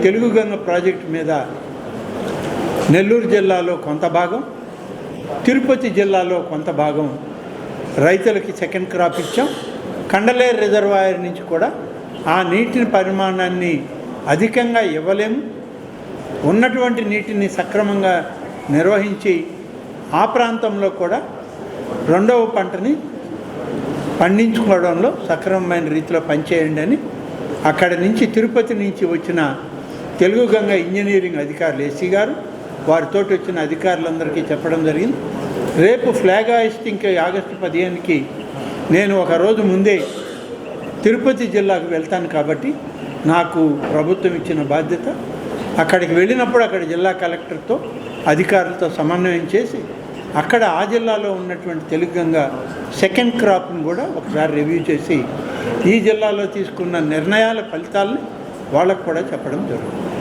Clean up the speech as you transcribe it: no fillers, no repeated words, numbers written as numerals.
Telugu Ganga project మీద నెల్లూరు జిల్లాలో కొంత భాగం, తిరుపతి జిల్లాలో కొంత భాగం రైతులకి సెకండ్ క్రాప్ ఇచ్చాం. కండలేరు రిజర్వాయర్ నుంచి కూడా ఆ నీటిని పరిమాణాన్ని అధికంగా ఇవ్వలేము. ఉన్నటువంటి నీటిని సక్రమంగా నిర్వహించి ఆ ప్రాంతంలో కూడా రెండవ పంటని పండించుకోవడంలో సక్రమమైన రీతిలో పనిచేయండి అని అక్కడి నుంచి తిరుపతి నుంచి వచ్చిన తెలుగు గంగ ఇంజనీరింగ్ అధికారులు ఏసీ గారు వారితో వచ్చిన అధికారులందరికీ చెప్పడం జరిగింది. రేపు ఫ్లాగ్ హాయిస్టింగ్కి ఆగస్టు 15కి నేను ఒక రోజు ముందే తిరుపతి జిల్లాకు వెళ్తాను కాబట్టి నాకు ప్రభుత్వం ఇచ్చిన బాధ్యత అక్కడికి వెళ్ళినప్పుడు అక్కడ జిల్లా కలెక్టర్తో అధికారులతో సమన్వయం చేసి అక్కడ ఆ జిల్లాలో ఉన్నటువంటి తెలుగు గంగ సెకండ్ క్రాప్ని కూడా ఒకసారి రివ్యూ చేసి ఈ జిల్లాలో తీసుకున్న నిర్ణయాల ఫలితాలని వాళ్ళకు కూడా చెప్పడం జరుగుతుంది.